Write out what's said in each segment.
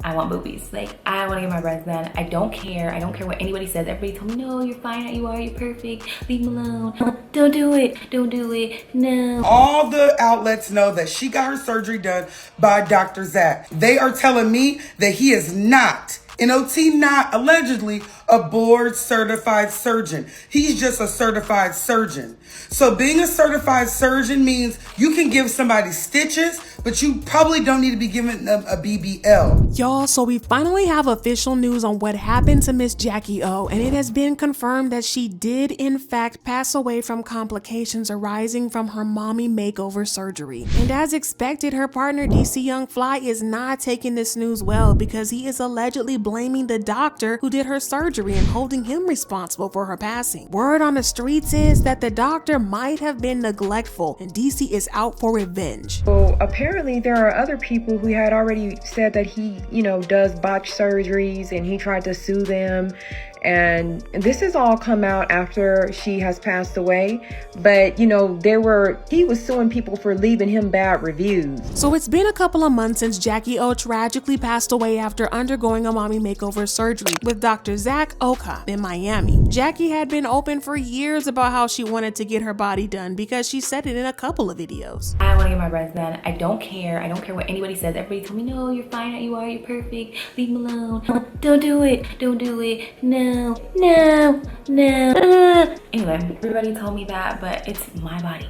I want boobies. Like, I want to get my breasts done. I don't care. I don't care what anybody says. Everybody told me, no, you're fine how you are. You're perfect. Leave me alone. Don't do it. Don't do it. No. All the outlets know that she got her surgery done by Dr. Zach. They are telling me that he is not, not allegedly, a board certified surgeon. He's just a certified surgeon. So being a certified surgeon means you can give somebody stitches, but you probably don't need to be giving them a BBL. Y'all, so we finally have official news on what happened to Miss Jacky Oh, and it has been confirmed that she did in fact pass away from complications arising from her mommy makeover surgery. And as expected, her partner DC Young Fly is not taking this news well because he is allegedly blaming the doctor who did her surgery and holding him responsible for her passing. Word on the streets is that the doctor might have been neglectful and DC is out for revenge. Well, apparently there are other people who had already said that he, does botch surgeries and he tried to sue them. And this has all come out after she has passed away. But, he was suing people for leaving him bad reviews. So it's been a couple of months since Jacky Oh tragically passed away after undergoing a mommy makeover surgery with Dr. Jacky Oh in Miami. Jacky had been open for years about how she wanted to get her body done because she said it in a couple of videos. I want to get my breasts done. I don't care. I don't care what anybody says. Everybody told me, no, you're fine how you are. You're perfect. Leave me alone. Don't do it. Don't do it. No. No. Anyway, everybody told me that, but it's my body.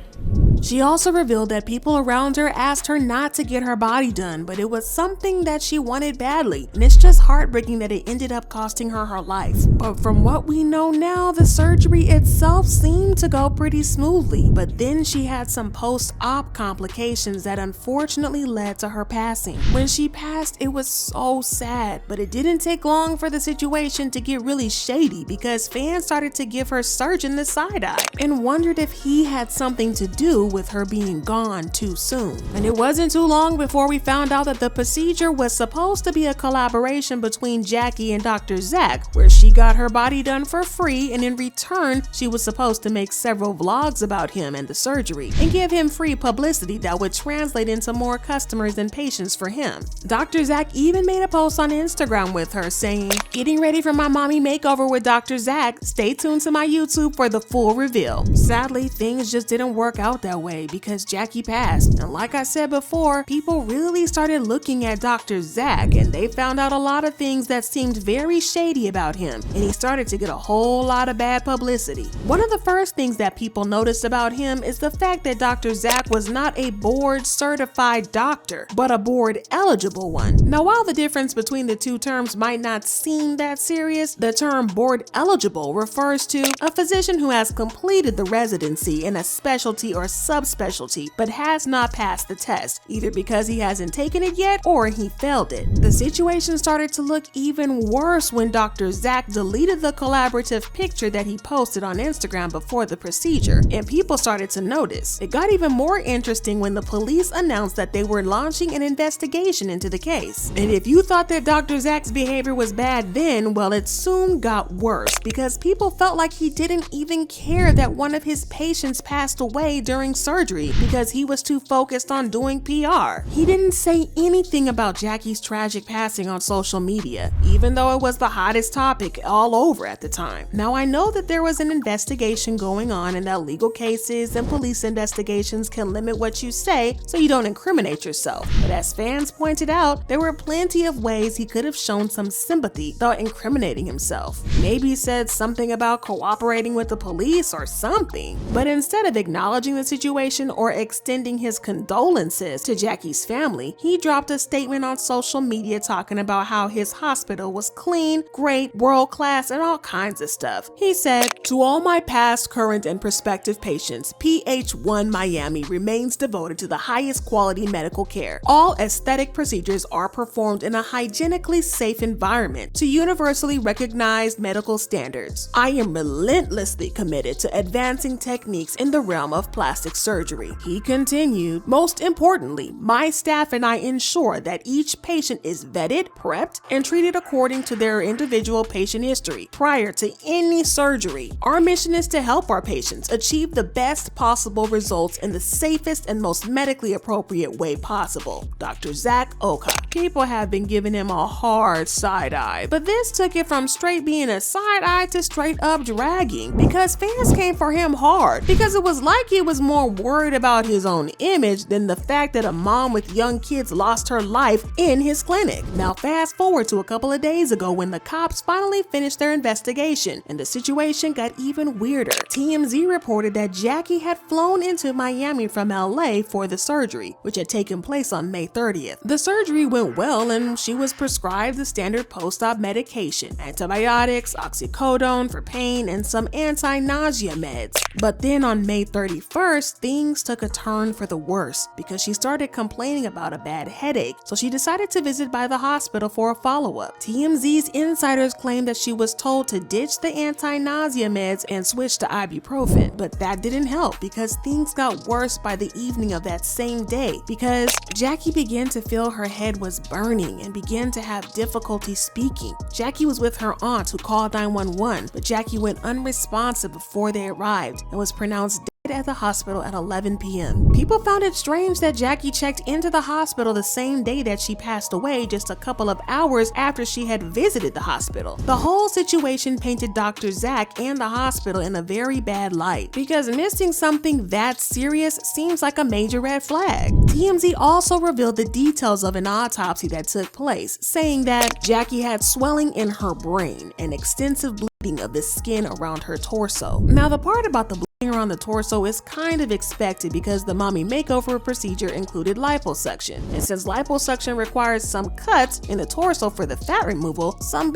She also revealed that people around her asked her not to get her body done, but it was something that she wanted badly, and it's just heartbreaking that it ended up costing her her life. But from what we know now, the surgery itself seemed to go pretty smoothly, but then she had some post-op complications that unfortunately led to her passing. When she passed, it was so sad, but it didn't take long for the situation to get really shady because fans started to give her surgeon the side eye and wondered if he had something to do with her being gone too soon. And it wasn't too long before we found out that the procedure was supposed to be a collaboration between Jacky and Dr. Zach, where she got her body done for free, and in return, she was supposed to make several vlogs about him and the surgery and give him free publicity that would translate into more customers and patients for him. Dr. Zach even made a post on Instagram with her saying, "Getting ready for my mommy makeover with Dr. Zach. Stay tuned to my YouTube for the full reveal." Sadly, things just didn't work out that way because Jacky passed, and like I said before, people really started looking at Dr. Zach and they found out a lot of things that seemed very shady about him, and he started to get a whole lot of bad publicity. One of the first things that people noticed about him is the fact that Dr. Zach was not a board certified doctor, but a board eligible one. Now, while the difference between the two terms might not seem that serious, the term board eligible refers to a physician who has completed the residency in a specialty or subspecialty but has not passed the test, either because he hasn't taken it yet or he failed it. The situation started to look even worse when Dr. Zach deleted the collaborative picture that he posted on Instagram before the procedure, and people started to notice. It got even more interesting when the police announced that they were launching an investigation into the case. And if you thought that Dr. Zach's behavior was bad then, well, it soon got worse because people felt like he didn't even care that one of his patients passed away during surgery because he was too focused on doing PR. He didn't say anything about Jacky's tragic passing on social media, even though it was the hottest topic all over at the time. Now, I know that there was an investigation going on and that legal cases and police investigations can limit what you say so you don't incriminate yourself, but as fans pointed out, there were plenty of ways he could have shown some sympathy without incriminating himself. Maybe he said something about cooperating with the police or something, but instead of acknowledging the situation or extending his condolences to Jacky's family, he dropped a statement on social media talking about how his hospital was clean, great, world-class, and all kinds of stuff. He said, "To all my past, current, and prospective patients, PH1 Miami remains devoted to the highest quality medical care. All aesthetic procedures are performed in a hygienically safe environment to universally recognized medical standards. I am relentlessly committed to advancing techniques in the realm of plastic plastic surgery. He continued, "Most importantly, my staff and I ensure that each patient is vetted, prepped, and treated according to their individual patient history prior to any surgery. Our mission is to help our patients achieve the best possible results in the safest and most medically appropriate way possible." Dr. Jacky Oh. People have been giving him a hard side eye, but this took it from straight being a side eye to straight up dragging, because fans came for him hard, because it was like he was more worried about his own image than the fact that a mom with young kids lost her life in his clinic. Now fast forward to a couple of days ago when the cops finally finished their investigation and the situation got even weirder. TMZ reported that Jacky had flown into Miami from LA for the surgery, which had taken place on May 30th. The surgery went well and she was prescribed the standard post-op medication, antibiotics, oxycodone for pain, and some anti-nausea meds. But then on May 31st, things took a turn for the worse because she started complaining about a bad headache, so she decided to visit by the hospital for a follow-up. TMZ's insiders claimed that she was told to ditch the anti-nausea meds and switch to ibuprofen, but that didn't help because things got worse by the evening of that same day, because Jacky began to feel her head was burning and began to have difficulty speaking. Jacky was with her aunt, who called 911, but Jacky went unresponsive before they arrived and was pronounced dead at the hospital at 11 p.m. People found it strange that Jacky checked into the hospital the same day that she passed away, just a couple of hours after she had visited the hospital. The whole situation painted Dr. Jacky and the hospital in a very bad light, because missing something that serious seems like a major red flag. TMZ also revealed the details of an autopsy that took place, saying that Jacky had swelling in her brain and extensive bleeding of the skin around her torso. Now the part about the around the torso is kind of expected because the mommy makeover procedure included liposuction, and since liposuction requires some cuts in the torso for the fat removal, some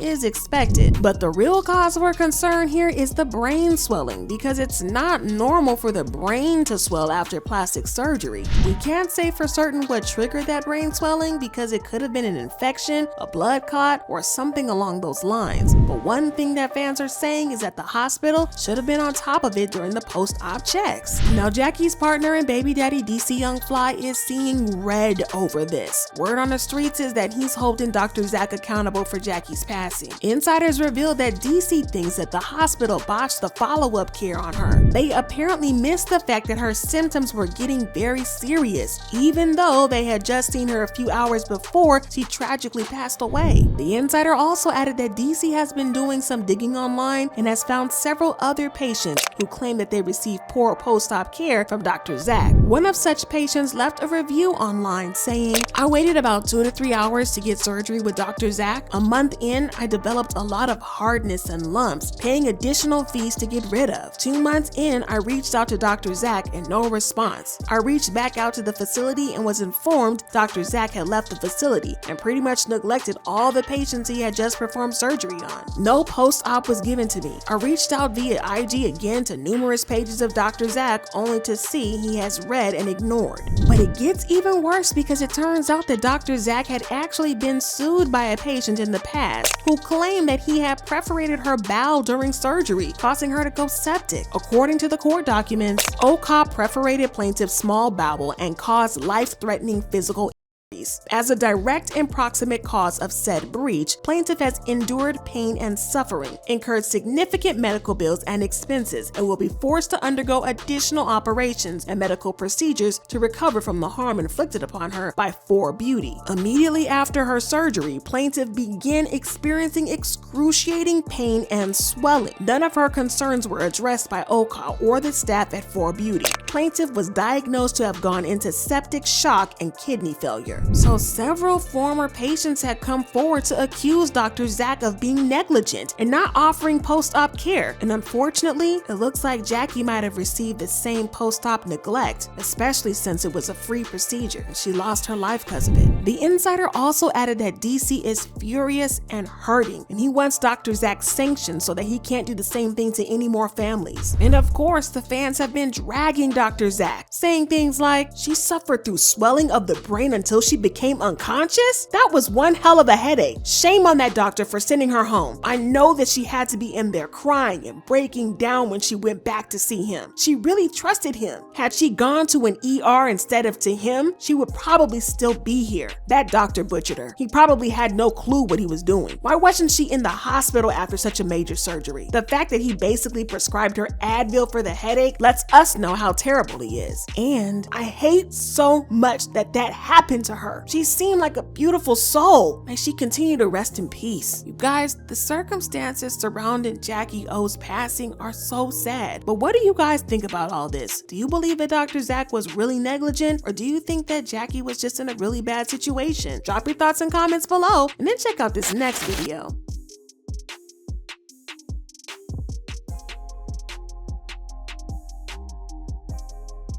is expected. But the real cause for concern here is the brain swelling, because it's not normal for the brain to swell after plastic surgery. We can't say for certain what triggered that brain swelling because it could have been an infection, a blood clot, or something along those lines. But one thing that fans are saying is that the hospital should have been on top of it during the post-op checks. Now Jacky's partner and baby daddy DC Young Fly is seeing red over this. Word on the streets is that he's holding Dr. Jacky accountable for Jacky's passing. Insiders revealed that DC thinks that the hospital botched the follow-up care on her. They apparently missed the fact that her symptoms were getting very serious, even though they had just seen her a few hours before she tragically passed away. The insider also added that DC has been doing some digging online and has found several other patients who claim that they received poor post-op care from Dr. Jacky. One of such patients left a review online saying, "I waited about 2 to 3 hours to get surgery with Dr. Jacky. A month in, I developed a lot of hardness and lumps, paying additional fees to get rid of. 2 months in, I reached out to Dr. Jacky and no response. I reached back out to the facility and was informed Dr. Jacky had left the facility and pretty much neglected all the patients he had just performed surgery on. No post-op was given to me. I reached out via IG again to numerous pages of Dr. Jacky only to see he has read and ignored." But it gets even worse because it turns out that Dr. Jacky had actually been sued by a patient in the past who claimed that he had perforated her bowel during surgery, causing her to go septic. According to the court documents, OCOP perforated plaintiff's small bowel and caused life-threatening physical injuries. As a direct and proximate cause of said breach, plaintiff has endured pain and suffering, incurred significant medical bills and expenses, and will be forced to undergo additional operations and medical procedures to recover from the harm inflicted upon her by 4Beauty. Immediately after her surgery, plaintiff began experiencing excruciating pain and swelling. None of her concerns were addressed by OCA or the staff at 4Beauty. Plaintiff was diagnosed to have gone into septic shock and kidney failure. So several former patients had come forward to accuse Dr. Jacky of being negligent and not offering post-op care. And unfortunately, it looks like Jacky might have received the same post-op neglect, especially since it was a free procedure and she lost her life because of it. The insider also added that DC is furious and hurting, and he wants Dr. Jacky sanctioned so that he can't do the same thing to any more families. And of course, the fans have been dragging Dr. Jacky, saying things like, "She suffered through swelling of the brain until she she became unconscious? That was one hell of a headache. Shame on that doctor for sending her home. I know that she had to be in there crying and breaking down when she went back to see him. She really trusted him. Had she gone to an ER instead of to him, she would probably still be here. That doctor butchered her. He probably had no clue what he was doing. Why wasn't she in the hospital after such a major surgery? The fact that he basically prescribed her Advil for the headache lets us know how terrible he is. And I hate so much that that happened to her. She seemed like a beautiful soul. May she continue to rest in peace. You guys, the circumstances surrounding Jacky Oh's passing are so sad. But what do you guys think about all this? Do you believe that Dr. Zach was really negligent, or do you think that Jacky was just in a really bad situation? Drop your thoughts and comments below, and then check out this next video.